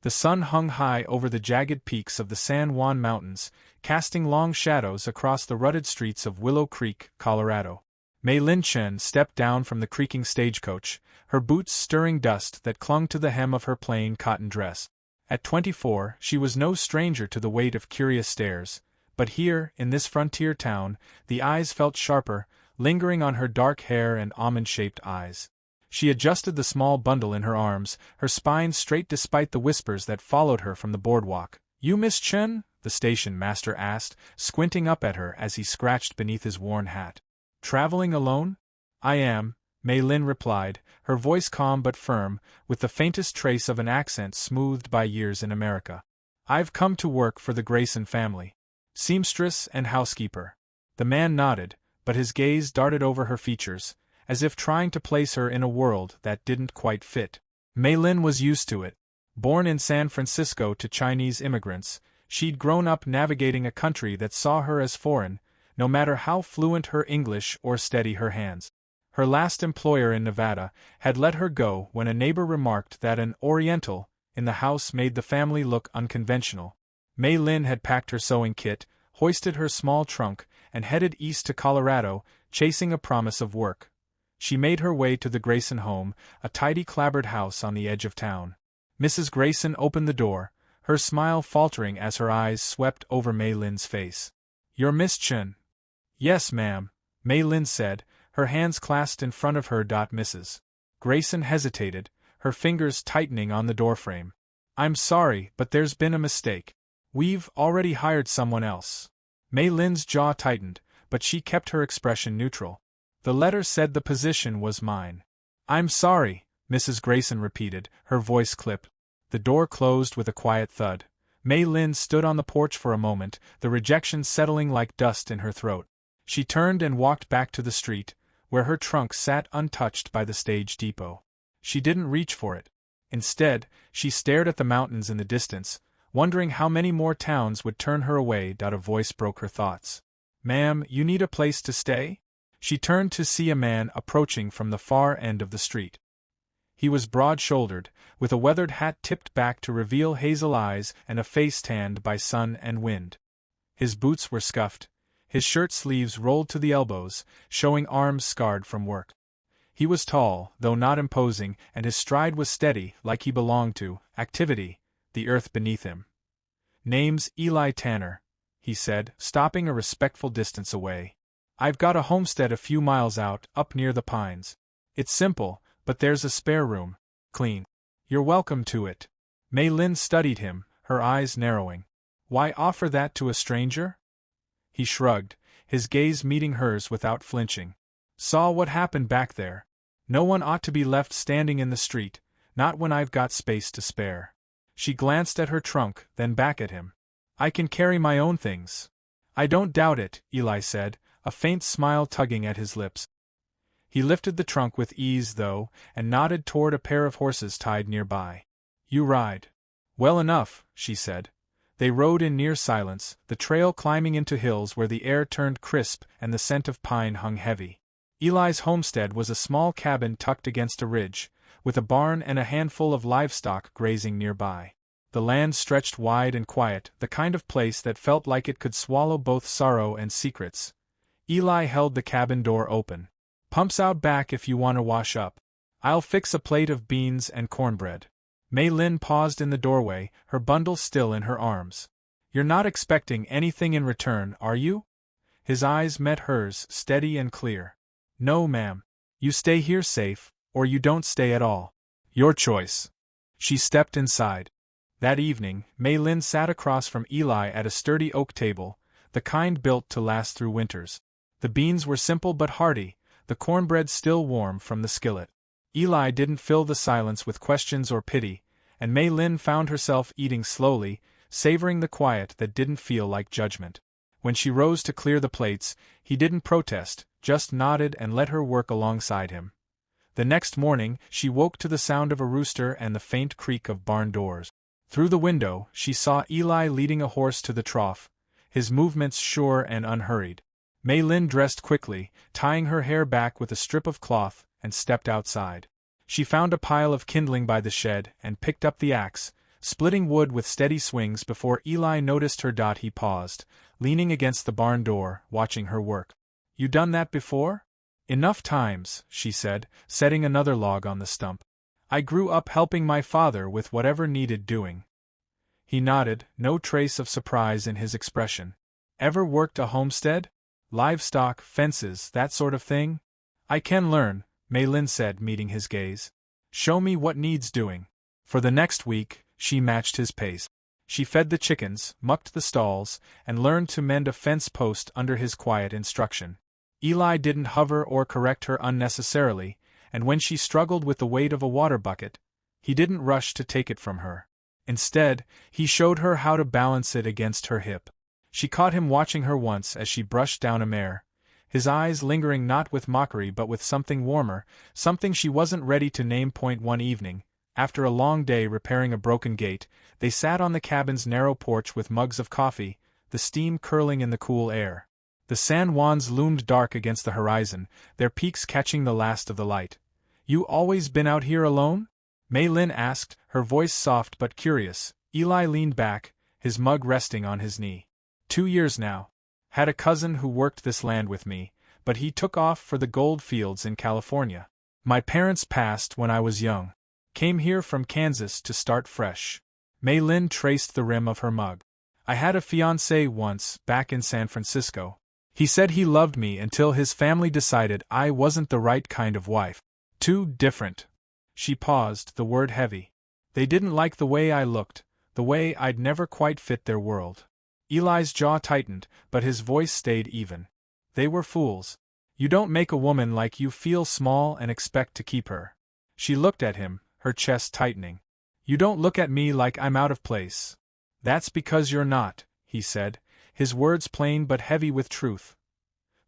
The sun hung high over the jagged peaks of the San Juan Mountains, casting long shadows across the rutted streets of Willow Creek, Colorado. Mei Lin Chen stepped down from the creaking stagecoach, her boots stirring dust that clung to the hem of her plain cotton dress. At 24, she was no stranger to the weight of curious stares, but here, in this frontier town, the eyes felt sharper, lingering on her dark hair and almond-shaped eyes. She adjusted the small bundle in her arms, her spine straight despite the whispers that followed her from the boardwalk. "You Miss Chen?" the station master asked, squinting up at her as he scratched beneath his worn hat. "Traveling alone?" "I am," Mei Lin replied, her voice calm but firm, with the faintest trace of an accent smoothed by years in America. "I've come to work for the Grayson family. Seamstress and housekeeper." The man nodded, but his gaze darted over her features, as if trying to place her in a world that didn't quite fit. Mei Lin was used to it. Born in San Francisco to Chinese immigrants, she'd grown up navigating a country that saw her as foreign, no matter how fluent her English or steady her hands. Her last employer in Nevada had let her go when a neighbor remarked that an Oriental in the house made the family look unconventional. Mei Lin had packed her sewing kit, hoisted her small trunk, and headed east to Colorado, chasing a promise of work. She made her way to the Grayson home, a tidy clapboard house on the edge of town. Mrs. Grayson opened the door, her smile faltering as her eyes swept over Mei Lin's face. "You're Miss Chen?" "Yes, ma'am," Mei Lin said, her hands clasped in front of her. Mrs. Grayson hesitated, her fingers tightening on the doorframe. "I'm sorry, but there's been a mistake. We've already hired someone else." Mei Lin's jaw tightened, but she kept her expression neutral. "The letter said the position was mine." "I'm sorry," Mrs. Grayson repeated, her voice clipped. The door closed with a quiet thud. Mei Lin stood on the porch for a moment, the rejection settling like dust in her throat. She turned and walked back to the street, where her trunk sat untouched by the stage depot. She didn't reach for it. Instead, she stared at the mountains in the distance, wondering how many more towns would turn her away. A voice broke her thoughts. "Ma'am, you need a place to stay?" She turned to see a man approaching from the far end of the street. He was broad-shouldered, with a weathered hat tipped back to reveal hazel eyes and a face tanned by sun and wind. His boots were scuffed, his shirt sleeves rolled to the elbows, showing arms scarred from work. He was tall, though not imposing, and his stride was steady, like he belonged to activity, the earth beneath him. "Name's Eli Tanner," he said, stopping a respectful distance away. "I've got a homestead a few miles out, up near the pines. It's simple, but there's a spare room. Clean. You're welcome to it." Mei Lin studied him, her eyes narrowing. "Why offer that to a stranger?" He shrugged, his gaze meeting hers without flinching. "Saw what happened back there. No one ought to be left standing in the street, not when I've got space to spare." She glanced at her trunk, then back at him. "I can carry my own things." "I don't doubt it," Eli said, a faint smile tugging at his lips. He lifted the trunk with ease, though, and nodded toward a pair of horses tied nearby. "You ride." "Well enough," she said. They rode in near silence, the trail climbing into hills where the air turned crisp and the scent of pine hung heavy. Eli's homestead was a small cabin tucked against a ridge, with a barn and a handful of livestock grazing nearby. The land stretched wide and quiet, the kind of place that felt like it could swallow both sorrow and secrets. Eli held the cabin door open. "Pump's out back if you want to wash up. I'll fix a plate of beans and cornbread." Mei Lin paused in the doorway, her bundle still in her arms. "You're not expecting anything in return, are you?" His eyes met hers, steady and clear. "No, ma'am. You stay here safe, or you don't stay at all. Your choice." She stepped inside. That evening, Mei Lin sat across from Eli at a sturdy oak table, the kind built to last through winters. The beans were simple but hearty, the cornbread still warm from the skillet. Eli didn't fill the silence with questions or pity, and Mei Lin found herself eating slowly, savoring the quiet that didn't feel like judgment. When she rose to clear the plates, he didn't protest, just nodded and let her work alongside him. The next morning, she woke to the sound of a rooster and the faint creak of barn doors. Through the window, she saw Eli leading a horse to the trough, his movements sure and unhurried. Mei Lin dressed quickly, tying her hair back with a strip of cloth, and stepped outside. She found a pile of kindling by the shed and picked up the axe, splitting wood with steady swings. Before Eli noticed her. He paused, leaning against the barn door, watching her work. "You done that before?" "Enough times," she said, setting another log on the stump. "I grew up helping my father with whatever needed doing." He nodded, no trace of surprise in his expression. "Ever worked a homestead? Livestock, fences, that sort of thing?" "I can learn," Maylin said, meeting his gaze. "Show me what needs doing." For the next week, she matched his pace. She fed the chickens, mucked the stalls, and learned to mend a fence post under his quiet instruction. Eli didn't hover or correct her unnecessarily, and when she struggled with the weight of a water bucket, he didn't rush to take it from her. Instead, he showed her how to balance it against her hip. She caught him watching her once as she brushed down a mare, his eyes lingering not with mockery but with something warmer, something she wasn't ready to name. One evening, after a long day repairing a broken gate, they sat on the cabin's narrow porch with mugs of coffee, the steam curling in the cool air. The San Juans loomed dark against the horizon, their peaks catching the last of the light. "You always been out here alone?" Maylin asked, her voice soft but curious. Eli leaned back, his mug resting on his knee. 2 years now. Had a cousin who worked this land with me, but he took off for the gold fields in California. My parents passed when I was young. Came here from Kansas to start fresh. Maylin traced the rim of her mug. "I had a fiancé once, back in San Francisco. He said he loved me until his family decided I wasn't the right kind of wife. Too different." She paused, the word heavy. "They didn't like the way I looked, the way I'd never quite fit their world." Eli's jaw tightened, but his voice stayed even. "They were fools. You don't make a woman like you feel small and expect to keep her." She looked at him, her chest tightening. "You don't look at me like I'm out of place." "That's because you're not," he said, his words plain but heavy with truth.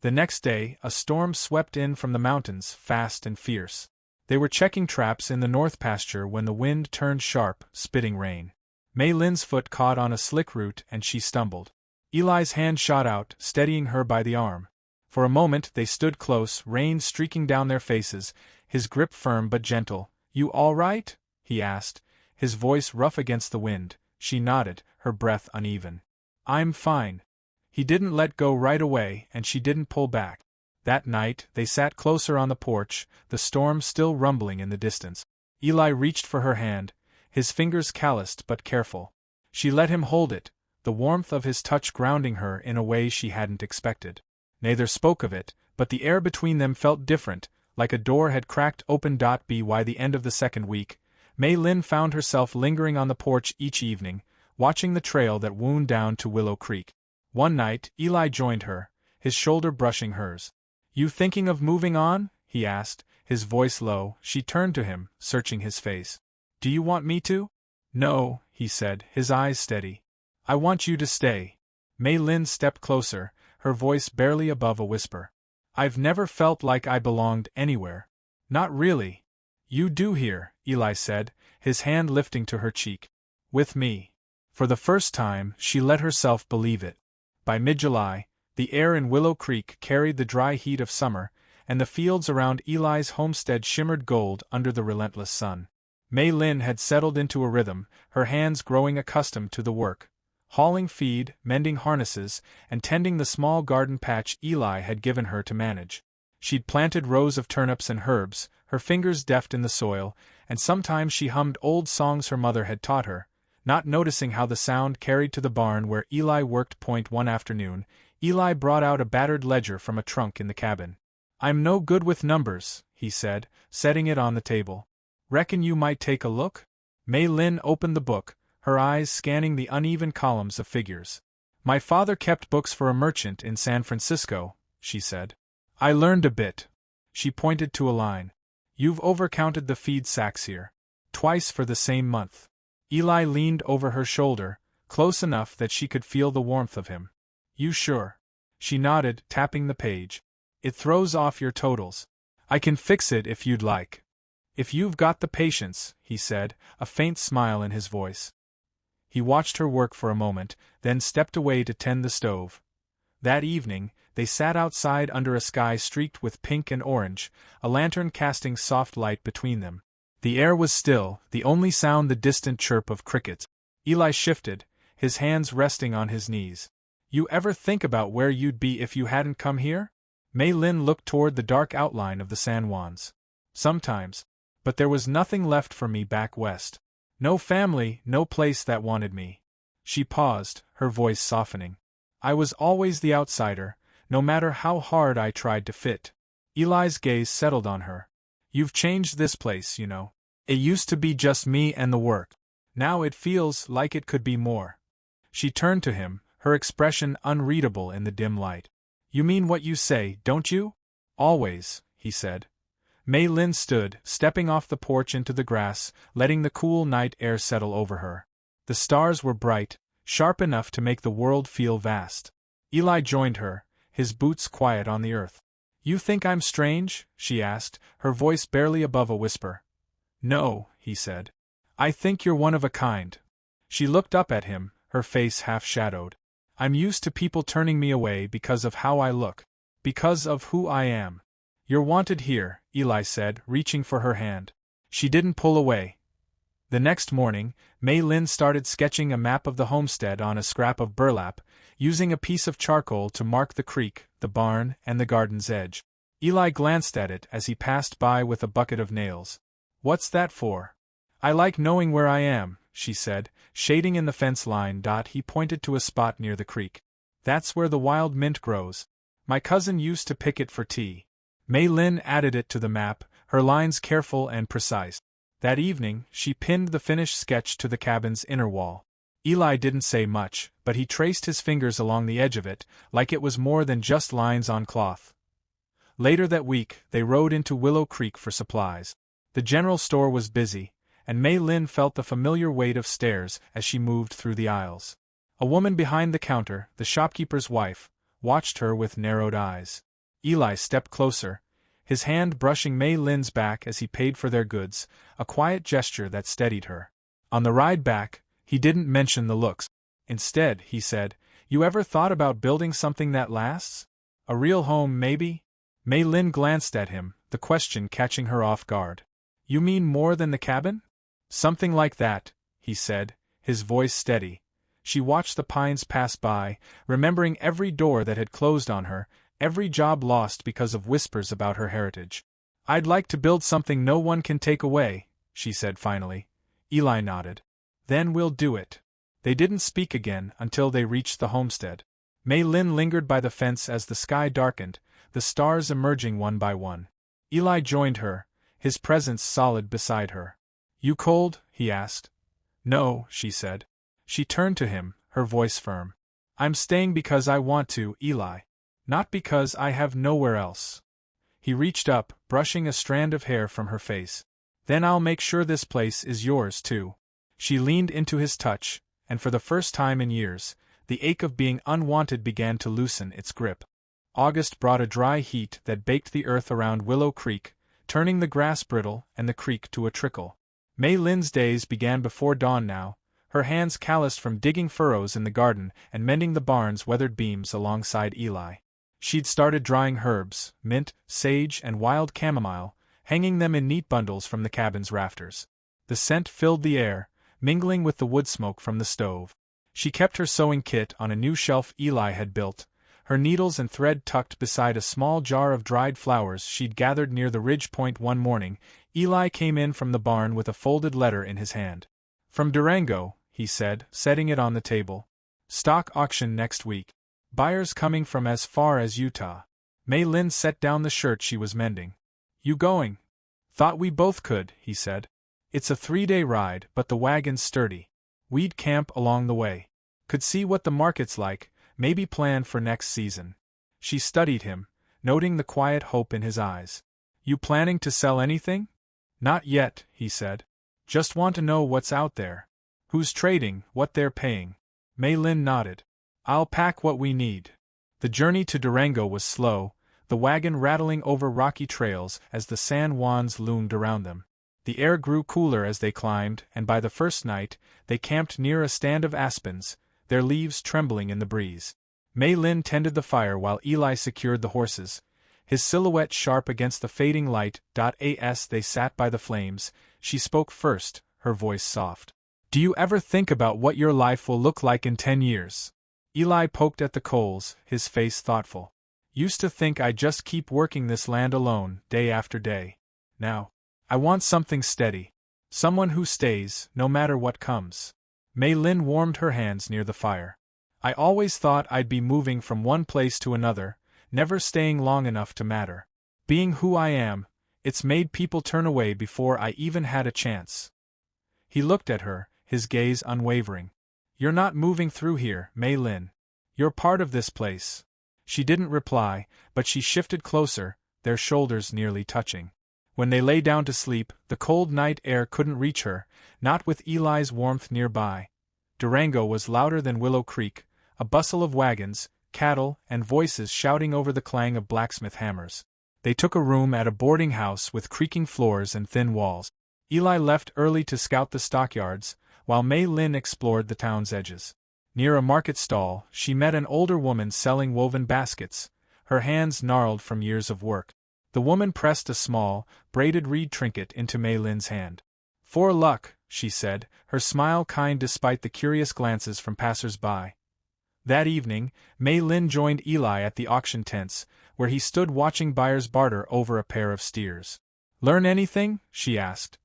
The next day, a storm swept in from the mountains, fast and fierce. They were checking traps in the north pasture when the wind turned sharp, spitting rain. Maylin's foot caught on a slick root and she stumbled. Eli's hand shot out, steadying her by the arm. For a moment they stood close, rain streaking down their faces, his grip firm but gentle. "You all right?" he asked, his voice rough against the wind. She nodded, her breath uneven. "I'm fine." He didn't let go right away, and she didn't pull back. That night, they sat closer on the porch, the storm still rumbling in the distance. Eli reached for her hand, his fingers calloused but careful. She let him hold it, the warmth of his touch grounding her in a way she hadn't expected. Neither spoke of it, but the air between them felt different, like a door had cracked open. By the end of the second week, Maylin found herself lingering on the porch each evening, watching the trail that wound down to Willow Creek. One night, Eli joined her, his shoulder brushing hers. "You thinking of moving on?" he asked, his voice low. She turned to him, searching his face. "Do you want me to?" "No," he said, his eyes steady. "I want you to stay." Maylin stepped closer, her voice barely above a whisper. "I've never felt like I belonged anywhere." "Not really." "You do here," Eli said, his hand lifting to her cheek. "With me." For the first time, she let herself believe it. By mid-July, the air in Willow Creek carried the dry heat of summer, and the fields around Eli's homestead shimmered gold under the relentless sun. Maylin had settled into a rhythm, her hands growing accustomed to the work. Hauling feed, mending harnesses, and tending the small garden patch Eli had given her to manage. She'd planted rows of turnips and herbs, her fingers deft in the soil, and sometimes she hummed old songs her mother had taught her, not noticing how the sound carried to the barn where Eli worked. One afternoon, Eli brought out a battered ledger from a trunk in the cabin. "I'm no good with numbers," he said, setting it on the table. "Reckon you might take a look?" Maylin opened the book, her eyes scanning the uneven columns of figures. "My father kept books for a merchant in San Francisco," she said. "I learned a bit." She pointed to a line. "You've overcounted the feed sacks here. Twice for the same month." Eli leaned over her shoulder, close enough that she could feel the warmth of him. "You sure?" She nodded, tapping the page. "It throws off your totals. I can fix it if you'd like." "If you've got the patience," he said, a faint smile in his voice. He watched her work for a moment, then stepped away to tend the stove. That evening, they sat outside under a sky streaked with pink and orange, a lantern casting soft light between them. The air was still, the only sound the distant chirp of crickets. Eli shifted, his hands resting on his knees. You ever think about where you'd be if you hadn't come here? Mei Lin looked toward the dark outline of the San Juans. Sometimes. But there was nothing left for me back west. No family, no place that wanted me. She paused, her voice softening. I was always the outsider, no matter how hard I tried to fit. Eli's gaze settled on her. You've changed this place, you know. It used to be just me and the work. Now it feels like it could be more. She turned to him, her expression unreadable in the dim light. You mean what you say, don't you? Always, he said. Mei Lin stood, stepping off the porch into the grass, letting the cool night air settle over her. The stars were bright, sharp enough to make the world feel vast. Eli joined her, his boots quiet on the earth. You think I'm strange? She asked, her voice barely above a whisper. No, he said. I think you're one of a kind. She looked up at him, her face half-shadowed. I'm used to people turning me away because of how I look. Because of who I am. You're wanted here, Eli said, reaching for her hand. She didn't pull away. The next morning, Mei Lin started sketching a map of the homestead on a scrap of burlap, using a piece of charcoal to mark the creek, the barn, and the garden's edge. Eli glanced at it as he passed by with a bucket of nails. What's that for? I like knowing where I am, she said, shading in the fence line. He pointed to a spot near the creek. That's where the wild mint grows. My cousin used to pick it for tea. Mei Lin added it to the map, her lines careful and precise. That evening, she pinned the finished sketch to the cabin's inner wall. Eli didn't say much, but he traced his fingers along the edge of it, like it was more than just lines on cloth. Later that week, they rode into Willow Creek for supplies. The general store was busy, and Mei Lin felt the familiar weight of stairs as she moved through the aisles. A woman behind the counter, the shopkeeper's wife, watched her with narrowed eyes. Eli stepped closer, his hand brushing Mei Lin's back as he paid for their goods, a quiet gesture that steadied her. On the ride back, he didn't mention the looks. Instead, he said, You ever thought about building something that lasts? A real home, maybe? Mei Lin glanced at him, the question catching her off guard. You mean more than the cabin? Something like that, he said, his voice steady. She watched the pines pass by, remembering every door that had closed on her, every job lost because of whispers about her heritage. I'd like to build something no one can take away, she said finally. Eli nodded. Then we'll do it. They didn't speak again until they reached the homestead. Mei Lin lingered by the fence as the sky darkened, the stars emerging one by one. Eli joined her, his presence solid beside her. You cold? He asked. No, she said. She turned to him, her voice firm. I'm staying because I want to, Eli. Not because I have nowhere else. He reached up, brushing a strand of hair from her face. Then I'll make sure this place is yours too. She leaned into his touch, and for the first time in years, the ache of being unwanted began to loosen its grip. August brought a dry heat that baked the earth around Willow Creek, turning the grass brittle and the creek to a trickle. Mei Lin's days began before dawn now, her hands calloused from digging furrows in the garden and mending the barn's weathered beams alongside Eli. She'd started drying herbs, mint, sage, and wild chamomile, hanging them in neat bundles from the cabin's rafters. The scent filled the air, mingling with the wood smoke from the stove. She kept her sewing kit on a new shelf Eli had built, her needles and thread tucked beside a small jar of dried flowers she'd gathered near the ridge point one morning. Eli came in from the barn with a folded letter in his hand. From Durango, he said, setting it on the table. Stock auction next week. Buyers coming from as far as Utah. Mei Lin set down the shirt she was mending. You going? Thought we both could, he said. It's a 3-day ride, but the wagon's sturdy. We'd camp along the way. Could see what the market's like, maybe plan for next season. She studied him, noting the quiet hope in his eyes. You planning to sell anything? Not yet, he said. Just want to know what's out there. Who's trading, what they're paying. Mei Lin nodded. I'll pack what we need. The journey to Durango was slow, the wagon rattling over rocky trails as the San Juans loomed around them. The air grew cooler as they climbed, and by the first night, they camped near a stand of aspens, their leaves trembling in the breeze. Mei Lin tended the fire while Eli secured the horses, his silhouette sharp against the fading light. As they sat by the flames, she spoke first, her voice soft. Do you ever think about what your life will look like in 10 years? Eli poked at the coals, his face thoughtful. Used to think I'd just keep working this land alone, day after day. Now, I want something steady. Someone who stays, no matter what comes. Mei Lin warmed her hands near the fire. I always thought I'd be moving from one place to another, never staying long enough to matter. Being who I am, it's made people turn away before I even had a chance. He looked at her, his gaze unwavering. You're not moving through here, Mei Lin. You're part of this place. She didn't reply, but she shifted closer, their shoulders nearly touching. When they lay down to sleep, the cold night air couldn't reach her, not with Eli's warmth nearby. Durango was louder than Willow Creek, a bustle of wagons, cattle, and voices shouting over the clang of blacksmith hammers. They took a room at a boarding house with creaking floors and thin walls. Eli left early to scout the stockyards, while Mei Lin explored the town's edges. Near a market stall, she met an older woman selling woven baskets, her hands gnarled from years of work. The woman pressed a small, braided reed trinket into Mei Lin's hand. "For luck," she said, her smile kind despite the curious glances from passers-by. That evening, Mei Lin joined Eli at the auction tents, where he stood watching buyers barter over a pair of steers. "Learn anything?" she asked.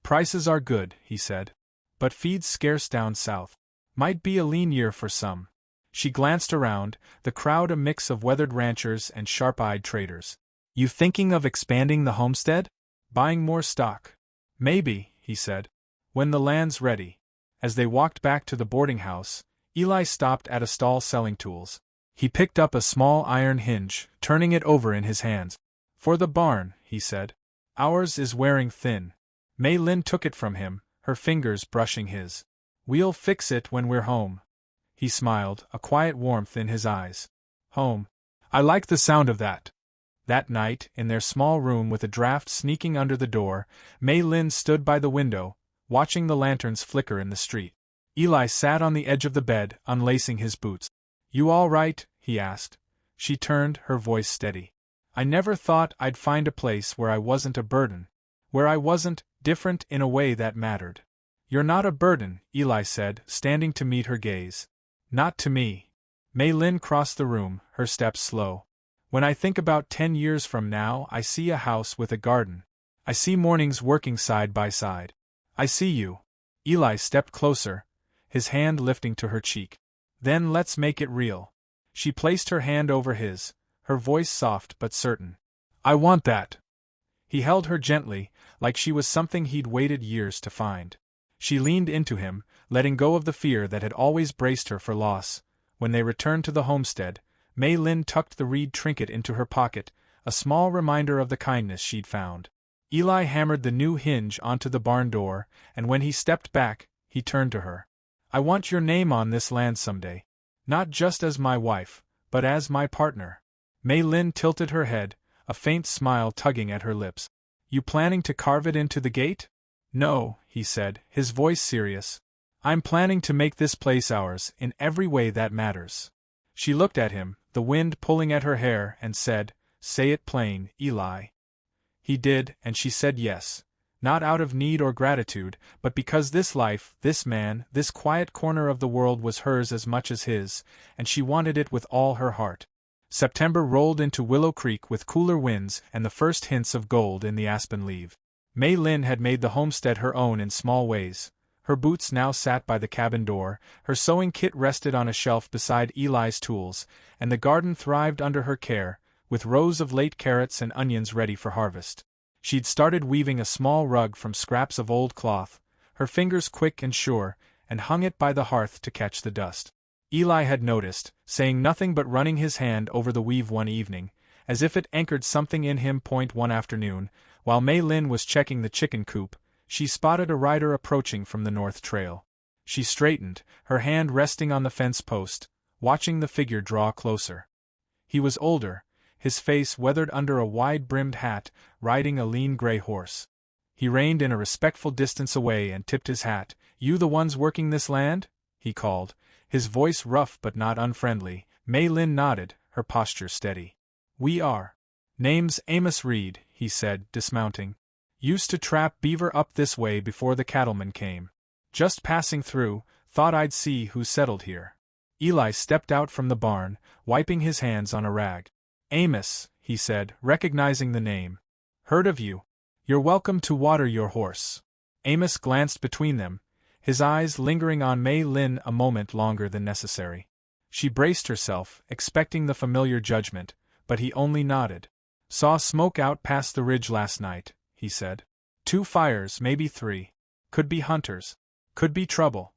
"Prices are good," he said. "But feed's scarce down south. Might be a lean year for some." She glanced around, the crowd a mix of weathered ranchers and sharp-eyed traders. "You thinking of expanding the homestead? Buying more stock?" "Maybe," he said. "When the land's ready." As they walked back to the boarding house, Eli stopped at a stall selling tools. He picked up a small iron hinge, turning it over in his hands. "For the barn," he said. "Ours is wearing thin." Mei Lin took it from him, her fingers brushing his. "We'll fix it when we're home." He smiled, a quiet warmth in his eyes. "Home. I like the sound of that." That night, in their small room with a draft sneaking under the door, Mei Lin stood by the window, watching the lanterns flicker in the street. Eli sat on the edge of the bed, unlacing his boots. "You all right?" he asked. She turned, her voice steady. "I never thought I'd find a place where I wasn't a burden. Where I wasn't different in a way that mattered." "You're not a burden," Eli said, standing to meet her gaze. "Not to me." Mei Lin crossed the room, her steps slow. "When I think about 10 years from now, I see a house with a garden. I see mornings working side by side. I see you." Eli stepped closer, his hand lifting to her cheek. "Then let's make it real." She placed her hand over his, her voice soft but certain. "I want that." He held her gently, like she was something he'd waited years to find. She leaned into him, letting go of the fear that had always braced her for loss. When they returned to the homestead, Mei Lin tucked the reed trinket into her pocket, a small reminder of the kindness she'd found. Eli hammered the new hinge onto the barn door, and when he stepped back, he turned to her. "I want your name on this land someday. Not just as my wife, but as my partner." Mei Lin tilted her head, a faint smile tugging at her lips. "You planning to carve it into the gate?" "No," he said, his voice serious. "I'm planning to make this place ours, in every way that matters." She looked at him, the wind pulling at her hair, and said, "Say it plain, Eli." He did, and she said yes. Not out of need or gratitude, but because this life, this man, this quiet corner of the world was hers as much as his, and she wanted it with all her heart. September rolled into Willow Creek with cooler winds and the first hints of gold in the aspen leaf. Mei Lin had made the homestead her own in small ways. Her boots now sat by the cabin door, her sewing kit rested on a shelf beside Eli's tools, and the garden thrived under her care, with rows of late carrots and onions ready for harvest. She'd started weaving a small rug from scraps of old cloth, her fingers quick and sure, and hung it by the hearth to catch the dust. Eli had noticed, saying nothing but running his hand over the weave one evening, as if it anchored something in him. One afternoon, while Mei Lin was checking the chicken coop, she spotted a rider approaching from the north trail. She straightened, her hand resting on the fence post, watching the figure draw closer. He was older, his face weathered under a wide-brimmed hat, riding a lean gray horse. He reined in a respectful distance away and tipped his hat. "You the ones working this land?" he called, his voice rough but not unfriendly. Mei Lin nodded, her posture steady. "We are." "Name's Amos Reed," he said, dismounting. "Used to trap beaver up this way before the cattlemen came." Just passing through, thought I'd see who settled here. Eli stepped out from the barn, wiping his hands on a rag. Amos, he said, recognizing the name. Heard of you. You're welcome to water your horse. Amos glanced between them, his eyes lingering on Mei Lin a moment longer than necessary. She braced herself, expecting the familiar judgment, but he only nodded. Saw smoke out past the ridge last night, he said. 2 fires, maybe 3. Could be hunters. Could be trouble.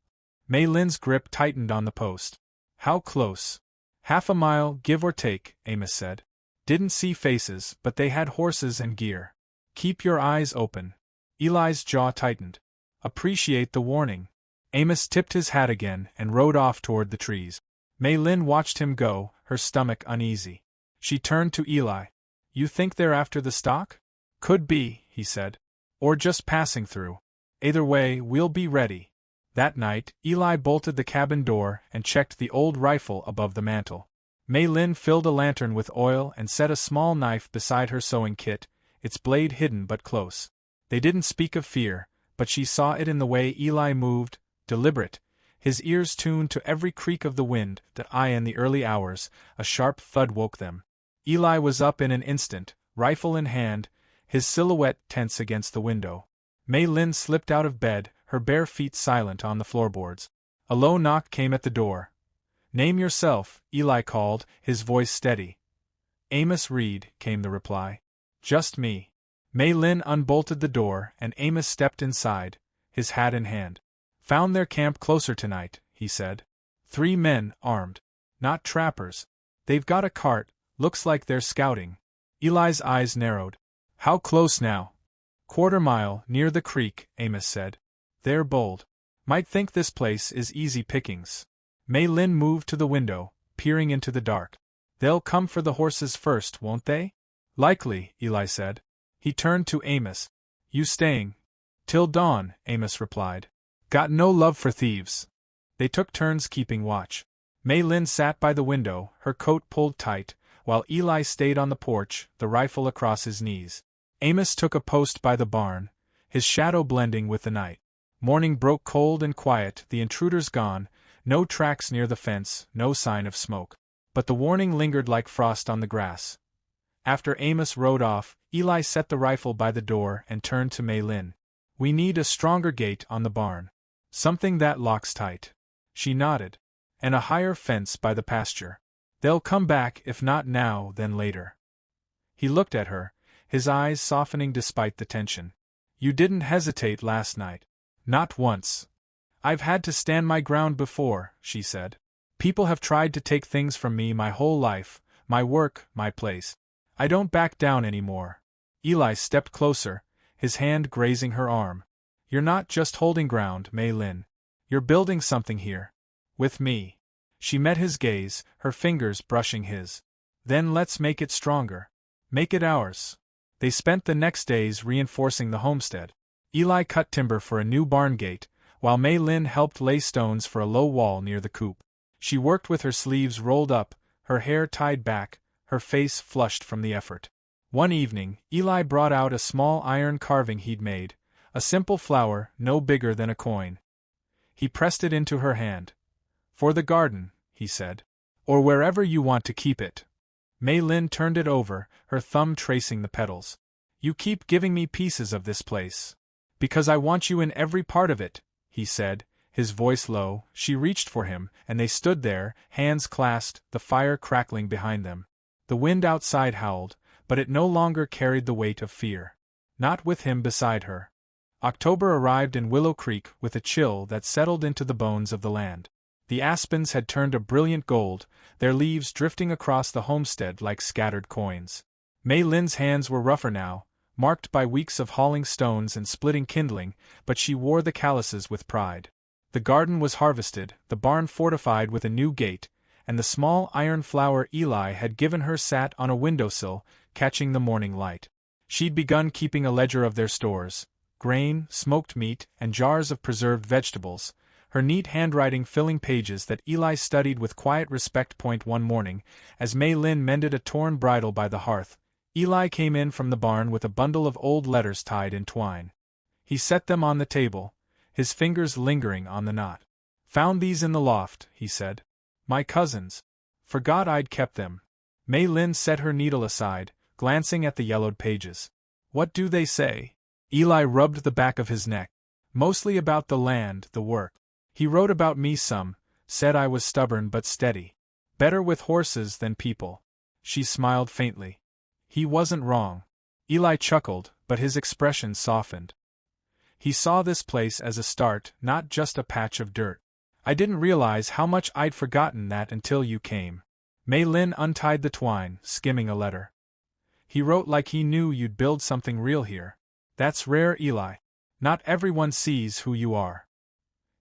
Mei Lin's grip tightened on the post. How close? 1/2 a mile, give or take, Amos said. Didn't see faces, but they had horses and gear. Keep your eyes open. Eli's jaw tightened. Appreciate the warning. Amos tipped his hat again and rode off toward the trees. Mei Lin watched him go, her stomach uneasy. She turned to Eli. You think they're after the stock? Could be, he said. Or just passing through. Either way, we'll be ready. That night, Eli bolted the cabin door and checked the old rifle above the mantel. Mei Lin filled a lantern with oil and set a small knife beside her sewing kit, its blade hidden but close. They didn't speak of fear, but she saw it in the way Eli moved, deliberate, his ears tuned to every creak of the wind. In the early hours, a sharp thud woke them. Eli was up in an instant, rifle in hand, his silhouette tense against the window. Mei Lin slipped out of bed, her bare feet silent on the floorboards. A low knock came at the door. Name yourself, Eli called, his voice steady. Amos Reed, came the reply. Just me. Mei Lin unbolted the door and Amos stepped inside, his hat in hand. Found their camp closer tonight, he said. 3 men, armed. Not trappers. They've got a cart, looks like they're scouting. Eli's eyes narrowed. How close now? 1/4 mile, near the creek, Amos said. They're bold. Might think this place is easy pickings. Mei Lin moved to the window, peering into the dark. They'll come for the horses first, won't they? Likely, Eli said. He turned to Amos. You staying? Till dawn, Amos replied. Got no love for thieves. They took turns keeping watch. Mei Lin sat by the window, her coat pulled tight, while Eli stayed on the porch, the rifle across his knees. Amos took a post by the barn, his shadow blending with the night. Morning broke cold and quiet, the intruders gone, no tracks near the fence, no sign of smoke. But the warning lingered like frost on the grass. After Amos rode off, Eli set the rifle by the door and turned to Mei Lin. We need a stronger gate on the barn. Something that locks tight. She nodded. And a higher fence by the pasture. They'll come back, if not now, then later. He looked at her, his eyes softening despite the tension. You didn't hesitate last night. Not once. I've had to stand my ground before, she said. People have tried to take things from me my whole life, my work, my place. I don't back down anymore. Eli stepped closer, his hand grazing her arm. You're not just holding ground, Mei Lin. You're building something here. With me. She met his gaze, her fingers brushing his. Then let's make it stronger. Make it ours. They spent the next days reinforcing the homestead. Eli cut timber for a new barn gate, while Mei Lin helped lay stones for a low wall near the coop. She worked with her sleeves rolled up, her hair tied back, her face flushed from the effort. One evening, Eli brought out a small iron carving he'd made, a simple flower no bigger than a coin. He pressed it into her hand. For the garden, he said. Or wherever you want to keep it. Mei Lin turned it over, her thumb tracing the petals. You keep giving me pieces of this place. Because I want you in every part of it, he said, his voice low. She reached for him, and they stood there, hands clasped, the fire crackling behind them. The wind outside howled, but it no longer carried the weight of fear. Not with him beside her. October arrived in Willow Creek with a chill that settled into the bones of the land. The aspens had turned a brilliant gold, their leaves drifting across the homestead like scattered coins. Mei Lin's hands were rougher now, marked by weeks of hauling stones and splitting kindling, but she wore the calluses with pride. The garden was harvested, the barn fortified with a new gate, and the small iron flower Eli had given her sat on a windowsill, catching the morning light. She'd begun keeping a ledger of their stores, grain, smoked meat, and jars of preserved vegetables, her neat handwriting filling pages that Eli studied with quiet respect. One morning, as Mei Lin mended a torn bridle by the hearth, Eli came in from the barn with a bundle of old letters tied in twine. He set them on the table, his fingers lingering on the knot. "Found these in the loft," he said. "My cousin's. Forgot I'd kept them." Mei Lin set her needle aside, glancing at the yellowed pages. "What do they say?" Eli rubbed the back of his neck. "Mostly about the land, the work. He wrote about me some, said I was stubborn but steady. Better with horses than people." She smiled faintly. He wasn't wrong. Eli chuckled, but his expression softened. He saw this place as a start, not just a patch of dirt. "I didn't realize how much I'd forgotten that until you came." Mei Lin untied the twine, skimming a letter. "He wrote like he knew you'd build something real here. That's rare, Eli. Not everyone sees who you are."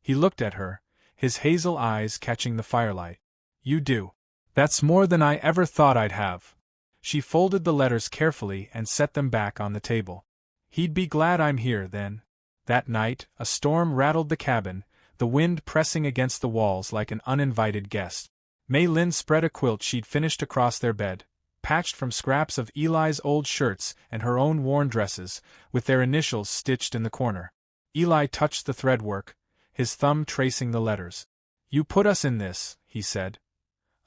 He looked at her, his hazel eyes catching the firelight. "You do. That's more than I ever thought I'd have." She folded the letters carefully and set them back on the table. "He'd be glad I'm here, then." That night, a storm rattled the cabin, the wind pressing against the walls like an uninvited guest. Mei Lin spread a quilt she'd finished across their bed, patched from scraps of Eli's old shirts and her own worn dresses, with their initials stitched in the corner. Eli touched the threadwork, his thumb tracing the letters. "You put us in this," he said.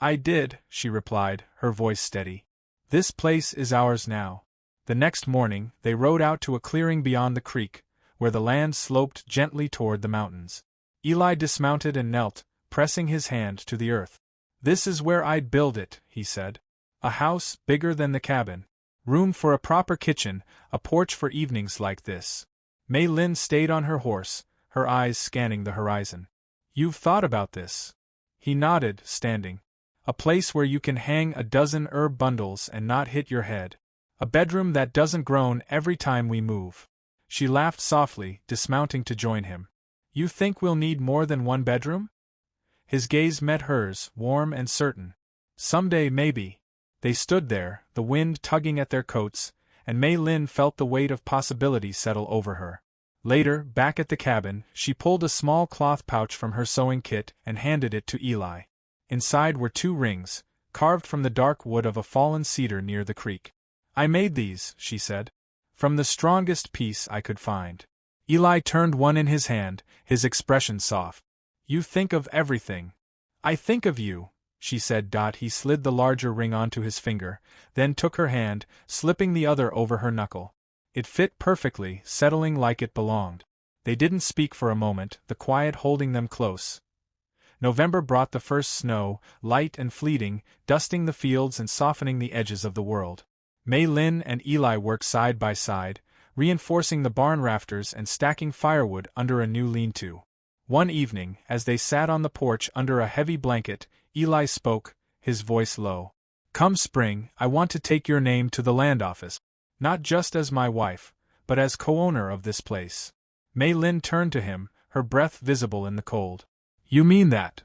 "I did," she replied, her voice steady. "This place is ours now." The next morning, they rode out to a clearing beyond the creek, where the land sloped gently toward the mountains. Eli dismounted and knelt, pressing his hand to the earth. "This is where I'd build it," he said. "A house bigger than the cabin. Room for a proper kitchen, a porch for evenings like this." Mei Lin stayed on her horse, her eyes scanning the horizon. "You've thought about this?" He nodded, standing. "A place where you can hang a dozen herb bundles and not hit your head. A bedroom that doesn't groan every time we move." She laughed softly, dismounting to join him. "You think we'll need more than one bedroom?" His gaze met hers, warm and certain. "Someday, maybe." They stood there, the wind tugging at their coats, and Mei Lin felt the weight of possibility settle over her. Later, back at the cabin, she pulled a small cloth pouch from her sewing kit and handed it to Eli. Inside were 2 rings, carved from the dark wood of a fallen cedar near the creek. "I made these," she said, "from the strongest piece I could find." Eli turned one in his hand, his expression soft. "You think of everything." "I think of you," she said. He slid the larger ring onto his finger, then took her hand, slipping the other over her knuckle. It fit perfectly, settling like it belonged. They didn't speak for a moment, the quiet holding them close. November brought the first snow, light and fleeting, dusting the fields and softening the edges of the world. Mei Lin and Eli worked side by side, reinforcing the barn rafters and stacking firewood under a new lean-to. One evening, as they sat on the porch under a heavy blanket, Eli spoke, his voice low. "Come spring, I want to take your name to the land office. Not just as my wife, but as co-owner of this place." Mei Lin turned to him, her breath visible in the cold. "You mean that?"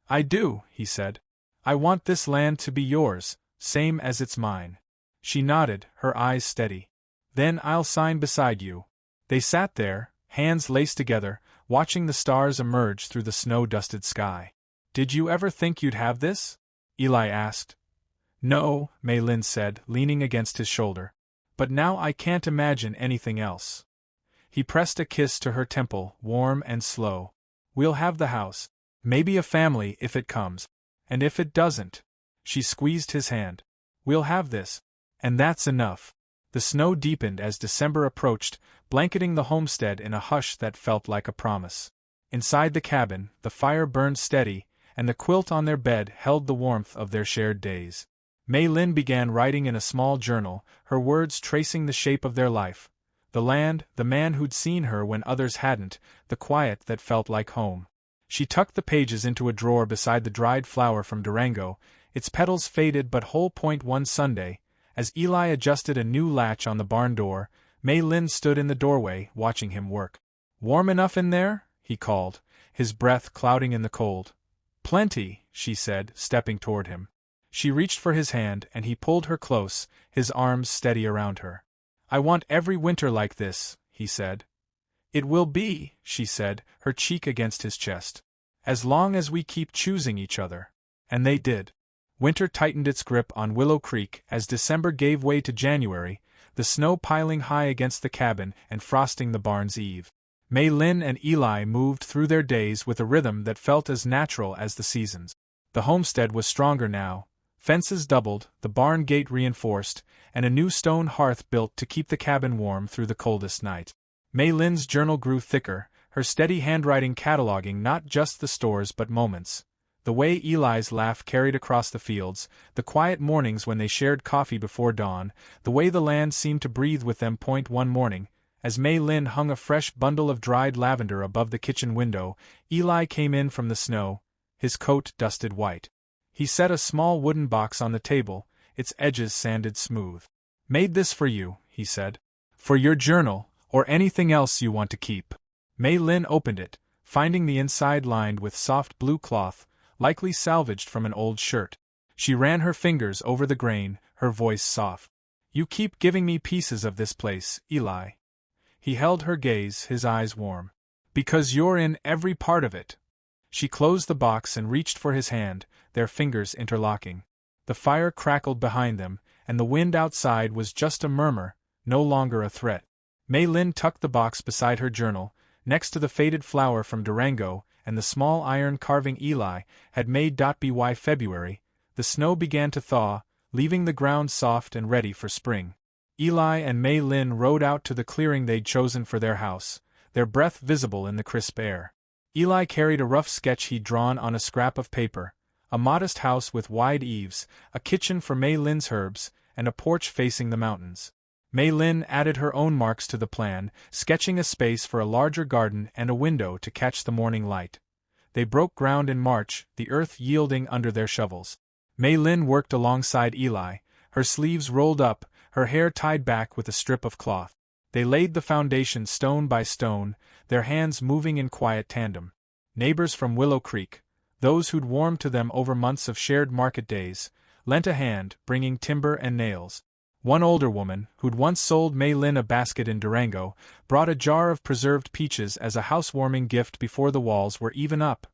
"I do," he said. "I want this land to be yours, same as it's mine." She nodded, her eyes steady. "Then I'll sign beside you." They sat there, hands laced together, watching the stars emerge through the snow-dusted sky. "Did you ever think you'd have this?" Eli asked. "No," Mei Lin said, leaning against his shoulder. "But now I can't imagine anything else." He pressed a kiss to her temple, warm and slow. "We'll have the house. Maybe a family if it comes. And if it doesn't." She squeezed his hand. "We'll have this. And that's enough." The snow deepened as December approached, blanketing the homestead in a hush that felt like a promise. Inside the cabin, the fire burned steady, and the quilt on their bed held the warmth of their shared days. Mei Lin began writing in a small journal, her words tracing the shape of their life. The land, the man who'd seen her when others hadn't, the quiet that felt like home. She tucked the pages into a drawer beside the dried flower from Durango, its petals faded but whole. One Sunday, as Eli adjusted a new latch on the barn door, Mei Lin stood in the doorway, watching him work. "Warm enough in there?" he called, his breath clouding in the cold. "Plenty," she said, stepping toward him. She reached for his hand and he pulled her close, his arms steady around her. "I want every winter like this," he said. "It will be," she said, her cheek against his chest. "As long as we keep choosing each other." And they did. Winter tightened its grip on Willow Creek as December gave way to January, the snow piling high against the cabin and frosting the barn's eave. Mei Lin and Eli moved through their days with a rhythm that felt as natural as the seasons. The homestead was stronger now, fences doubled, the barn gate reinforced, and a new stone hearth built to keep the cabin warm through the coldest night. Mei Lin's journal grew thicker, her steady handwriting cataloging not just the stores but moments. The way Eli's laugh carried across the fields, the quiet mornings when they shared coffee before dawn, the way the land seemed to breathe with them. One morning, as Mei Lin hung a fresh bundle of dried lavender above the kitchen window, Eli came in from the snow, his coat dusted white. He set a small wooden box on the table, its edges sanded smooth. "Made this for you," he said. "For your journal, or anything else you want to keep." Mei Lin opened it, finding the inside lined with soft blue cloth, likely salvaged from an old shirt. She ran her fingers over the grain, her voice soft. "You keep giving me pieces of this place, Eli." He held her gaze, his eyes warm. "Because you're in every part of it." She closed the box and reached for his hand, their fingers interlocking. The fire crackled behind them, and the wind outside was just a murmur, no longer a threat. Mei Lin tucked the box beside her journal, next to the faded flower from Durango and the small iron carving Eli had made. By February, the snow began to thaw, leaving the ground soft and ready for spring. Eli and Mei Lin rode out to the clearing they'd chosen for their house, their breath visible in the crisp air. Eli carried a rough sketch he'd drawn on a scrap of paper, a modest house with wide eaves, a kitchen for Mei Lin's herbs, and a porch facing the mountains. Mei Lin added her own marks to the plan, sketching a space for a larger garden and a window to catch the morning light. They broke ground in March, the earth yielding under their shovels. Mei Lin worked alongside Eli, her sleeves rolled up, her hair tied back with a strip of cloth. They laid the foundation stone by stone, their hands moving in quiet tandem. Neighbors from Willow Creek, those who'd warmed to them over months of shared market days, lent a hand, bringing timber and nails. One older woman, who'd once sold Mei Lin a basket in Durango, brought a jar of preserved peaches as a housewarming gift before the walls were even up.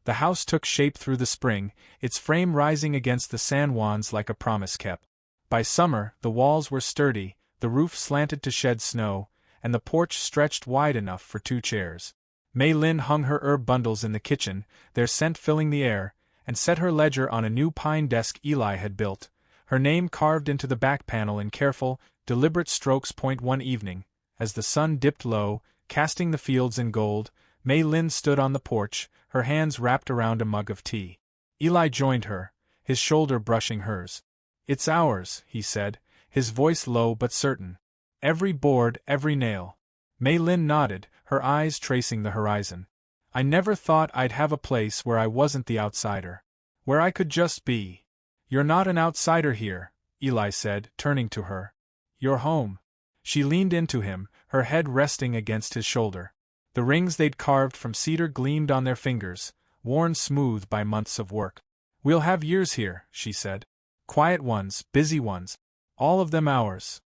The house took shape through the spring, its frame rising against the San Juans like a promise kept. By summer, the walls were sturdy, the roof slanted to shed snow, and the porch stretched wide enough for 2 chairs. Mei Lin hung her herb bundles in the kitchen, their scent filling the air, and set her ledger on a new pine desk Eli had built, her name carved into the back panel in careful, deliberate strokes. One evening, as the sun dipped low, casting the fields in gold, Mei Lin stood on the porch, her hands wrapped around a mug of tea. Eli joined her, his shoulder brushing hers. "It's ours," he said, his voice low but certain. "Every board, every nail." Mei Lin nodded, her eyes tracing the horizon. "I never thought I'd have a place where I wasn't the outsider. Where I could just be." "You're not an outsider here," Eli said, turning to her. "You're home." She leaned into him, her head resting against his shoulder. The rings they'd carved from cedar gleamed on their fingers, worn smooth by months of work. "We'll have years here," she said. "Quiet ones, busy ones. All of them ours."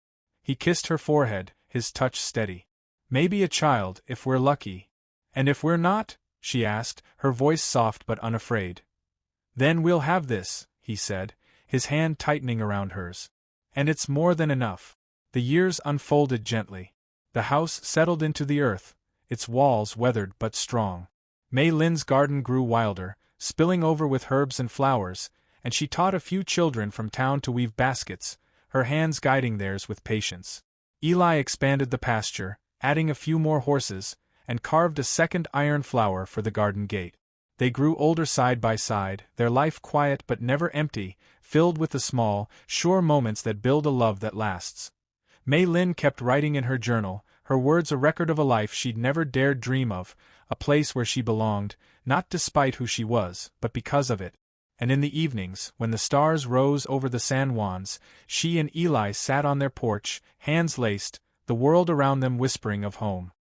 He kissed her forehead, his touch steady. "Maybe a child, if we're lucky." "And if we're not?" she asked, her voice soft but unafraid. "Then we'll have this," he said, his hand tightening around hers. "And it's more than enough." The years unfolded gently. The house settled into the earth, its walls weathered but strong. Mei Lin's garden grew wilder, spilling over with herbs and flowers, and she taught a few children from town to weave baskets, her hands guiding theirs with patience. Eli expanded the pasture, adding a few more horses, and carved a second iron flower for the garden gate. They grew older side by side, their life quiet but never empty, filled with the small, sure moments that build a love that lasts. Mei Lin kept writing in her journal, her words a record of a life she'd never dared dream of, a place where she belonged, not despite who she was, but because of it. And in the evenings, when the stars rose over the San Juans, she and Eli sat on their porch, hands laced, the world around them whispering of home.